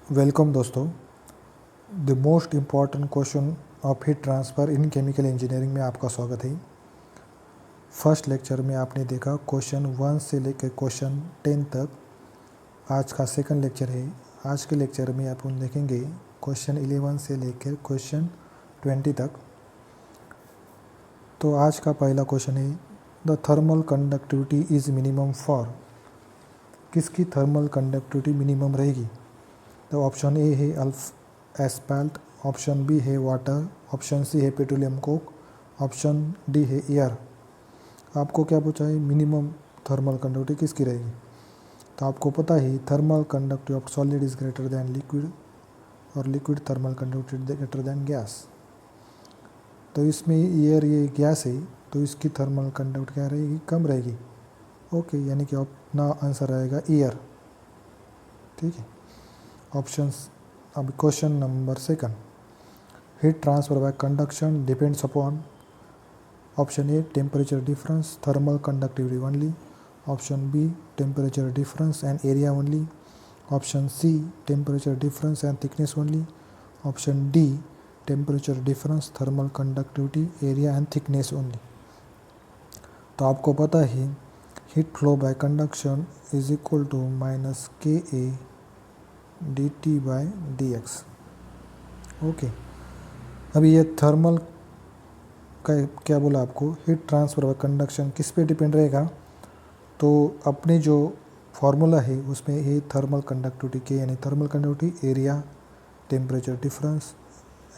Welcome दोस्तों। The most important question of heat transfer in chemical engineering में आपका स्वागत है। फर्स्ट लेक्चर में आपने देखा क्वेश्चन 1 से लेकर क्वेश्चन 10 तक। आज का सेकंड लेक्चर है। आज के लेक्चर में अपन देखेंगे क्वेश्चन 11 से लेकर क्वेश्चन 20 तक। तो आज का पहला क्वेश्चन है the thermal conductivity is minimum for. किसकी थर्मल कंडक्टिविटी मिनिमम रहेगी? तो ऑप्शन ए है एस्फाल्ट, ऑप्शन बी है वाटर, ऑप्शन सी है पेट्रोलियम कोक, ऑप्शन डी है एयर। आपको क्या पूछा है? मिनिमम थर्मल कंडक्टिविटी किसकी रहेगी? तो आपको पता ही thermal conductivity of solid is greater than liquid और liquid thermal conductivity greater than gas. तो इसमें एयर ये गैस है तो इसकी थर्मल कंडक्टिविटी क्या रहेगी? कम रहेगी। ओके, यानी कि अपना आंसर रहेगा एयर। ठीक है। ऑप्शंस। अब question number second, heat transfer by conduction depends upon. Option A temperature difference, thermal conductivity only, option B temperature difference and area only, option C temperature difference and thickness only, option D temperature difference thermal conductivity area and thickness only. तो आपको पता है heat flow by conduction is equal to minus K A D T by D X. Okay, अभी ये thermal का क्या बोला आपको? हीट ट्रांसफर बाय कंडक्शन किस पे डिपेंड रहेगा? तो अपने जो फार्मूला है उसमें ये थर्मल कंडक्टिविटी के यानी thermal conductivity, area, temperature difference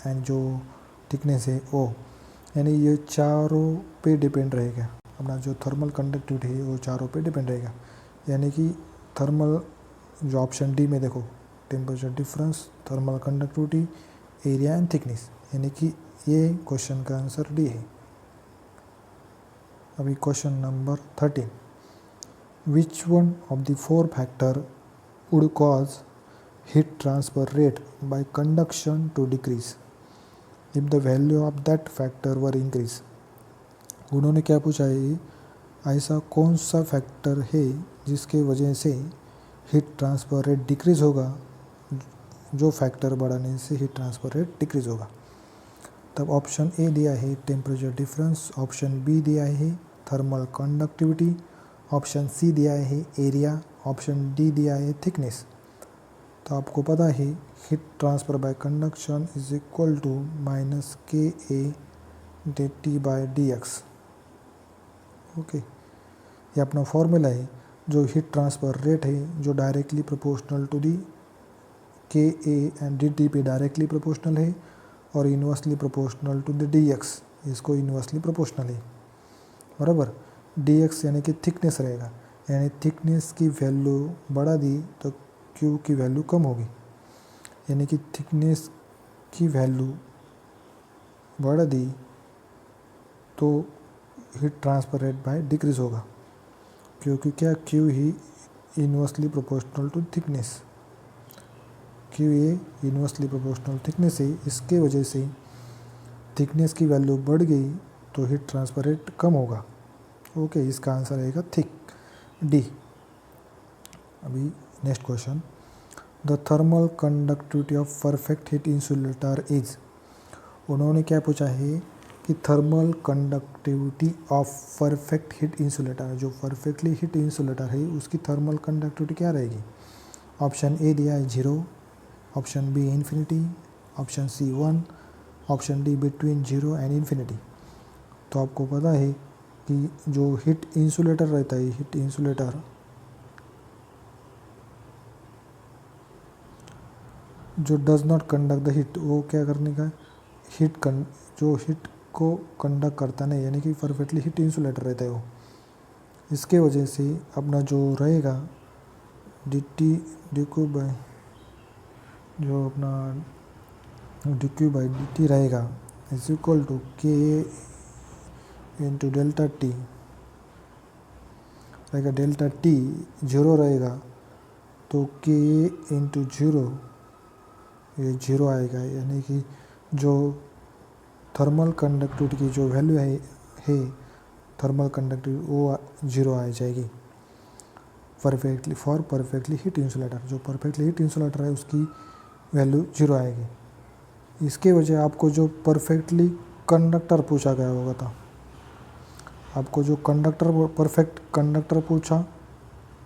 and जो थिकनेस है ओ, यानी ये चारों पे डिपेंड रहेगा। अपना जो थर्मल कंडक्टिविटी है वो चारों पे डिपेंड रहेगा। यानी कि थर्मल जो ऑप्शन डी में देखो, temperature difference, thermal conductivity, area and thickness, यानी कि ये क्वेश्चन का आंसर डी है। अभी question number 13, which one of the four factor would cause heat transfer rate by conduction to decrease if the value of that factor were increase. उन्होंने क्या पूछा है? ऐसा कौन सा फैक्टर है जिसके वजह से हीट ट्रांसफर रेट डिक्रीज़ होगा? जो फैक्टर बढ़ाने से हीट ट्रांसफर रेट डिक्रीज़ होगा। तब ऑप्शन ए दिया है टेम्परेचर डिफरेंस, ऑप्शन बी दिया है थर्मल कंडक्टिविटी, ऑप्शन सी दिया है एरिया, ऑप्शन डी दिया है थिकनेस। तो आपको पता है heat transfer by conduction is equal to minus K A D T by D X. Okay, ये अपना फॉर्मूला है। जो हीट ट्रांसफर रेट है जो directly proportional to the K A and D T पे डायरेक्टली प्रोपोर्शनल है और inversely proportional to the D X, इसको इन्वर्सली प्रोपोर्शनल है। बराबर, डी एक्स यानी कि थिकनेस रहेगा, यानी थिकनेस की वैल्यू बढ़ा दी तो क्यू की वैल्यू कम होगी, यानी कि थिकनेस की वैल्यू बढ़ा दी तो heat transfer rate by decrease होगा, क्योंकि क्या क्यू ही inversely proportional to thickness, Q A inversely proportional thickness है। इसके वजह से थिकनेस की वैल्यू बढ़ गई तो हीट ट्रांसफर रेट कम होगा। ओके, इसका आंसर रहेगा थिक, डी। अभी next question, the thermal conductivity of perfect heat insulator is. उन्होंने क्या पूछा है कि thermal conductivity of perfect heat insulator, जो परफेक्टली हीट इंसुलेटर है उसकी थर्मल कंडक्टिविटी क्या रहेगी? ऑप्शन ए दिया है 0, option B infinity, option C 1, option D between 0 and infinity. तो आपको पता है कि जो हीट इंसुलेटर रहता है, हीट इंसुलेटर जो does not conduct the heat, वो क्या करने का? जो हीट को कंडक्ट करता नहीं, यानी कि परफेक्टली हीट इंसुलेटर रहता है वो। इसके वजह से अपना जो रहेगा D T D Q by, जो अपना D Q by D T रहेगा इज इक्वल टू के इंटू डेल्टा टी रहेगा। डेल्टा टी 0 रहेगा तो के इंटू 0, ये 0 आएगा, यानी कि जो थर्मल कंडक्टिविटी की जो वैल्यू है थर्मल कंडक्टिविटी वो 0 आ जाएगी परफेक्टली हीट इंसुलेटर। जो परफेक्टली हीट इंसुलेटर है उसकी वैल्यू 0 आएगी। इसके वजह आपको जो परफेक्टली कंडक्टर पूछा गया होगा था, आपको जो परफेक्ट कंडक्टर पूछा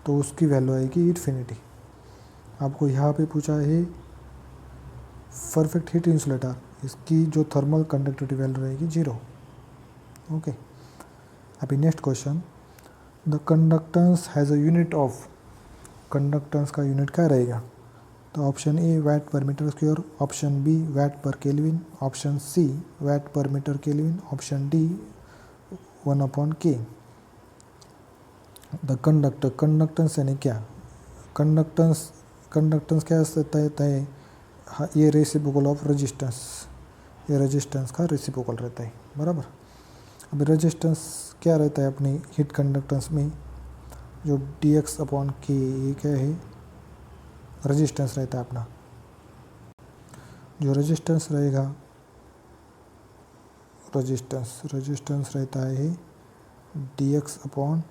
तो उसकी वैल्यू आएगी इन्फिनिटी। आपको यहाँ पे पूछा है परफेक्ट हीट इंसुलेटर, इसकी जो थर्मल कंडक्टिविटी वैल्यू रहेगी 0। ओके, अभी next question, the conductance has a unit of, conductance का यूनिट क्या रहेगा? तो option A watt per metre square, option B watt per kelvin, option C watt per metre kelvin, option D 1/K। The conductance यानी क्या? Conductance क्या रहता है? हाँ, ये रेसिप्रोकल ऑफ रेजिस्टेंस, ये रेजिस्टेंस का रेसिप्रोकल रहता है, बराबर। अभी रेजिस्टेंस क्या रहता है अपनी हीट कंडक्टेंस में? जो dx/K ये क्या है? रेजिस्टेंस रहता है अपना। जो रेजिस्टेंस रहेगा, रेजिस्टेंस रहता है dx/Ka,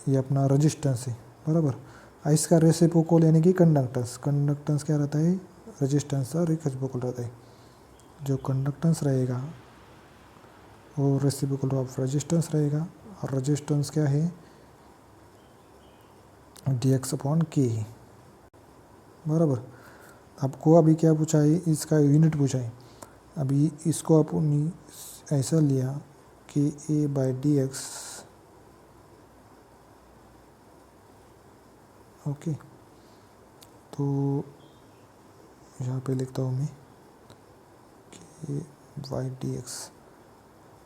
ये अपना रेजिस्टेंस है, बराबर। इसका रेसिप्रोकल यानी कि कंडक्टेंस क्या रहता है? रेजिस्टेंस का रेसिप्रोकल रहता है। जो कंडक्टेंस रहेगा वो रेसिप्रोकल ऑफ रेजिस्टेंस रहेगा, और रेजिस्टेंस क्या है? dx/K, बराबर। आपको अभी क्या पूछा है? इसका यूनिट पूछा है। अभी इसको अपनी ऐसा लिया कि A/dx, ओके, तो यहाँ पे लिखता हूँ मैं K/dx।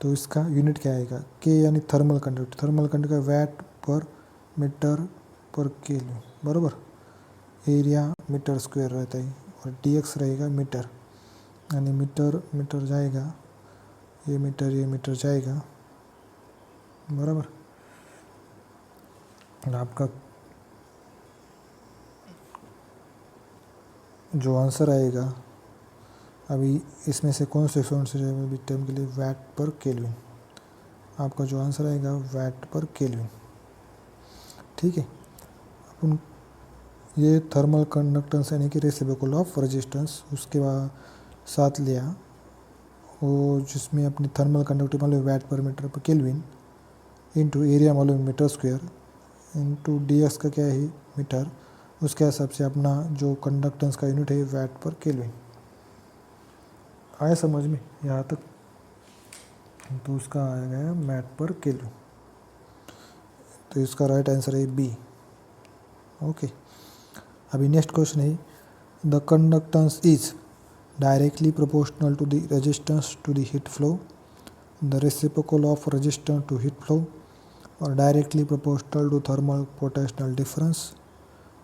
तो इसका यूनिट क्या आएगा? K यानी थर्मल कंडक्टिविटी का वाट पर मीटर पर केल्विन, बराबर। एरिया मीटर स्क्वायर रहता है और dx रहेगा मीटर, यानी मीटर जाएगा, ये मीटर जाएगा, बराबर। और आपका जो आंसर आएगा, अभी इसमें से कौन से टर्म के लिए वाट पर केल्विन, आपका जो आंसर आएगा वाट पर केल्विन, ठीक है। अपन ये थर्मल कंडक्टेंस यानी कि रेसिप्रोकल ऑफ रेजिस्टेंस, उसके बाद साथ लिया वो जिसमें अपनी थर्मल कंडक्टिविटी मालूम वाट per metre per kelvin, into area मालूम मीटर स्क्वायर, इंटू dx का क्या है? मीटर। उसके हिसाब से अपना जो कंडक्टेंस का यूनिट है वाट पर केल्विन। आया समझ में यहाँ तक? तो उसका आ गया वाट पर केल्विन, तो इसका राइट आंसर है बी। ओके, अभी नेक्स्ट क्वेश्चन है, the conductance is directly proportional to the resistance to the heat flow, the reciprocal of resistance to heat flow, और directly proportional to thermal potential difference,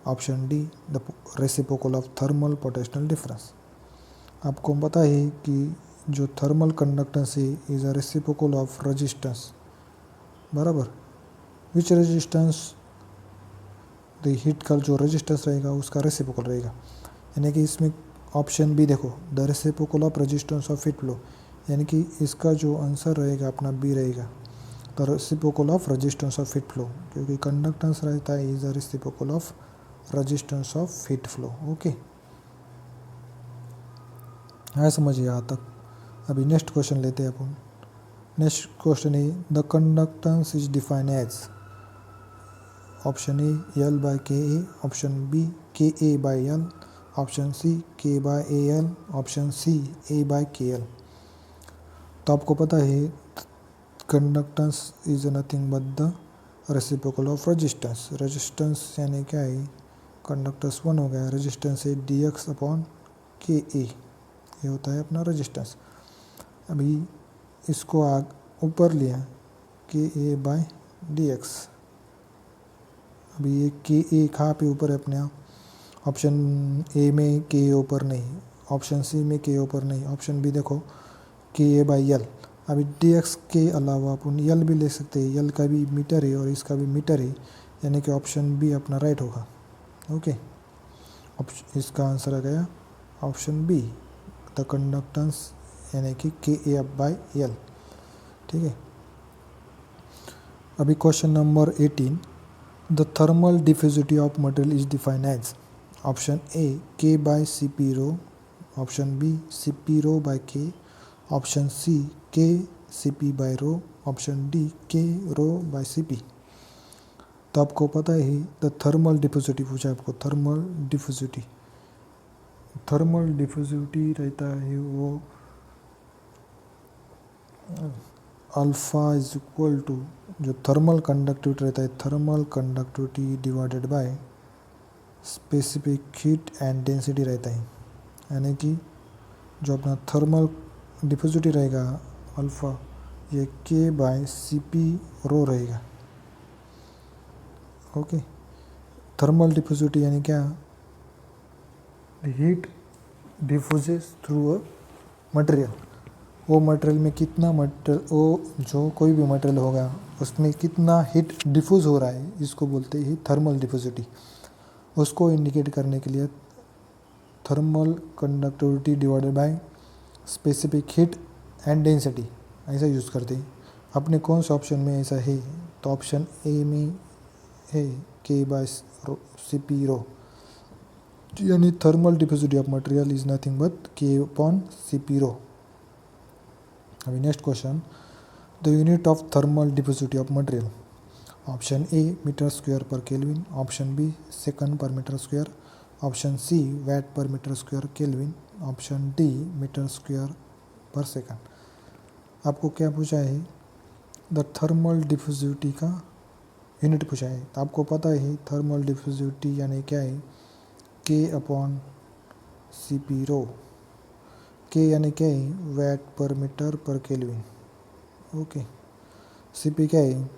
option D the reciprocal of thermal potential difference. आपको पता है कि जो thermal conductance है is a reciprocal of resistance, बराबर। Which resistance, the heat का जो रेजिस्टेंस रहेगा उसका रेसिप्रोकल रहेगा, यानी कि इसमें ऑप्शन बी देखो, the reciprocal of resistance of heat flow, यानी कि इसका जो आंसर रहेगा अपना बी रहेगा, the reciprocal of resistance of heat flow, क्योंकि कंडक्टेंस रहता है is the reciprocal of resistance of heat flow. Okay, हाँ समझिए यहाँ तक। अभी नेक्स्ट क्वेश्चन लेते हैं अपन। नेक्स्ट क्वेश्चन है, the conductance is defined as, option A L/Ka, option B Ka/L, option C K/Al, option C A/Kl। तो आपको पता है conductance is nothing but the reciprocal of resistance. Resistance यानी क्या है? कंडक्टेंस 1 हो गया, रेजिस्टेंस है dx/Ka, ये होता है अपना रेजिस्टेंस। अभी इसको ऊपर लिया Ka/dx, अभी ये Ka कहाँ पे ऊपर है अपने आप? ऑप्शन ए में Ka ऊपर नहीं, ऑप्शन सी में Ka ऊपर नहीं, ऑप्शन बी देखो Ka/L। अभी dx के अलावा अपन L भी ले सकते हैं, L का भी मीटर है और इसका भी मीटर है, यानी कि ऑप्शन बी अपना राइट होगा। ओके, इसका आंसर आ गया ऑप्शन बी, द कंडक्टेंस यानी कि Ka/L, ठीक है। अभी question number 18, the thermal diffusivity of material is defined as, option A K by C P rho, option B C P rho by K, option C K C P by rho, option D K rho bye C P. तो आपको पता ही the thermal diffusivity पूछा आपको, thermal diffusivity रहता है वो alpha is equal to, जो थर्मल कंडक्टिविटी रहता है, thermal conductivity divided by specific heat and density रहता है। यानी कि जो अपना थर्मल डिफ्यूजिविटी रहेगा अल्फ़ा, ये के बाय सी पी रो रहेगा। ओके, थर्मल डिफ्यूजिविटी यानी क्या, heat diffuses through a material, वो मटेरियल में कितना वो जो कोई भी मटेरियल होगा उसमें कितना हीट डिफ्यूज़ हो रहा है, इसको बोलते हैं थर्मल डिफ्यूजिविटी। उसको इंडिकेट करने के लिए thermal conductivity divided by specific heat and density ऐसा यूज़ करते हैं। अपने कौन से ऑप्शन में ऐसा है, तो ऑप्शन ए में है के बाय सी पी रो, यानी thermal diffusivity of material is nothing but K upon C P rho. अभी next question, the unit of thermal diffusivity of material, option A metre square per kelvin, option B second per metre square, option C watt per metre square kelvin, option D metre square per second. आपको क्या पूछा है, the thermal diffusivity का unit पूछा है। तो आपको पता है थर्मल डिफ्यूजिविटी यानी क्या है, के अपॉन सी पी रो। के यानी क्या है, VAT per metre per kelvin. Okay, C P क्या है,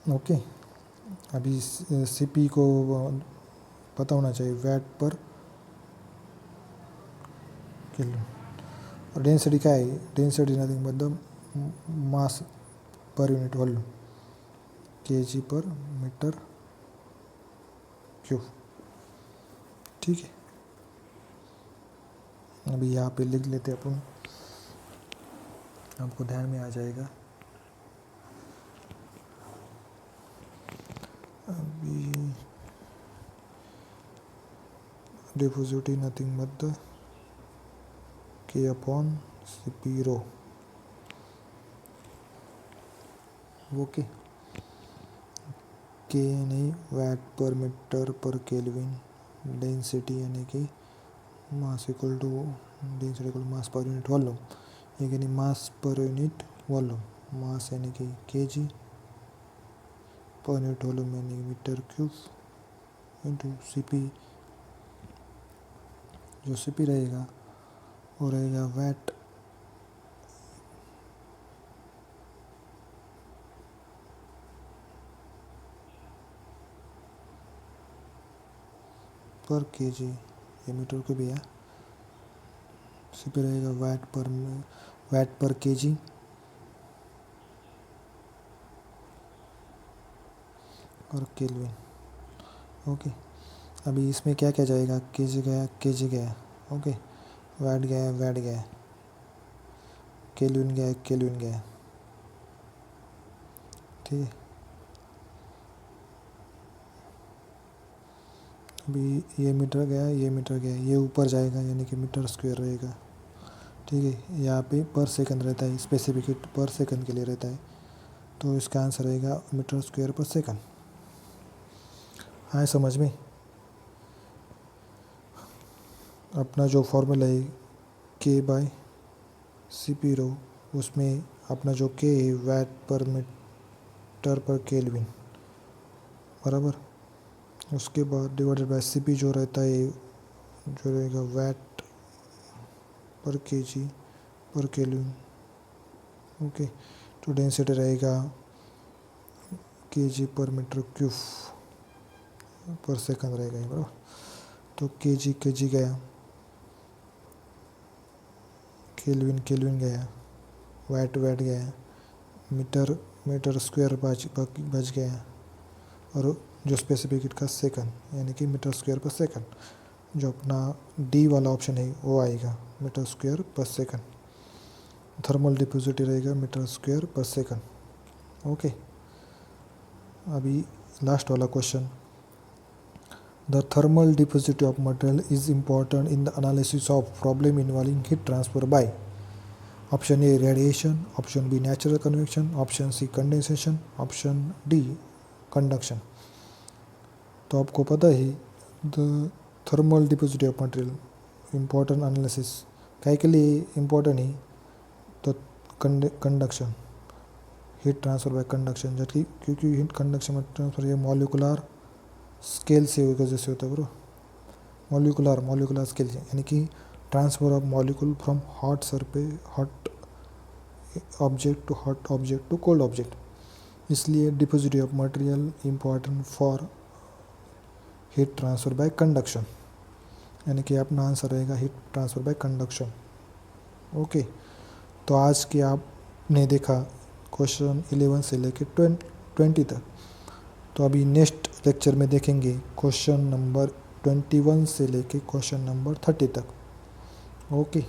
ओके अभी सी पी को पता होना चाहिए, वैट पर केल्विन। और डेंसिटी क्या है, density nothing but the mass per unit volume, KG पर मीटर क्यूब। ठीक है, अभी यहाँ पे लिख लेते अपन, आपको ध्यान में आ जाएगा। अभी डिफ्यूजिविटी नथिंग बट द के अपॉन सी पी रो। ओके, के यानी VAT per metre per kelvin, density यानी कि mass equal to density equal mass per unit volume, यानी मास पर यूनिट वॉल्यूम, मास यानी कि केजी पर यूनिट वॉल्यूम यानी मीटर क्यूब इंटू सीपी। जो सीपी रहेगा वो रहेगा वैट पर केजी, ये मीटर को भी है, सीपी रहेगा वैट पर केजी और केल्विन। ओके, अभी इसमें क्या क्या जाएगा, केजी गया, ओके, वैट गया, केल्विन गया। ठीक है, अभी ये मीटर गया, ये ऊपर जाएगा यानी कि मीटर स्क्वायर रहेगा। ठीक है, यहाँ पे पर सेकंड रहता है, स्पेसिफिक हीट पर सेकंड के लिए रहता है, तो इसका आंसर रहेगा मीटर स्क्वायर पर सेकंड। हाँ, समझ में। अपना जो फॉर्मूला है के बाय सी पी रो, उसमें अपना जो के है VAT per metre per kelvin बराबर, उसके बाद डिवाइडेड बाय सी पी जो रहता है, जो रहेगा वैट पर केजी पर केल्विन। ओके, तो डेंसिटी रहेगा केजी पर मीटर क्यूब पर सेकंड रहेगा ये बराबर। तो केजी गया, केल्विन गया, वैट गया, मीटर स्क्वायर बच गया, और जो स्पेसिफिक हीट का सेकंड यानी कि मीटर स्क्वायर पर सेकंड, जो अपना डी वाला ऑप्शन है वो आएगा, metre square per second. Thermal diffusivity रहेगा metre square per second. Okay, अभी लास्ट वाला question, the thermal diffusivity of material is important in the analysis of problem involving heat transfer by option A radiation, option B natural convection, option C condensation, option D conduction. तो आपको पता ही the thermal diffusivity of material important analysis काय के लिए important ही तो conduction, heat transfer by conduction, जबकि क्योंकि हीट कंडक्शन में ट्रांसफर ये मॉलिकुलर स्केल से वजह से होता है ब्रो, मॉलिकुलर स्केल से, यानी कि transfer of molecule from hot object to cold object, इसलिए diffusivity of material important for heat transfer by conduction, यानी कि अपना आंसर रहेगा heat transfer by conduction. Okay, तो आज के आपने देखा क्वेश्चन 11 से लेकर 20 तक। तो अभी नेक्स्ट लेक्चर में देखेंगे क्वेश्चन नंबर 21 से लेकर क्वेश्चन नंबर 30 तक। ओके।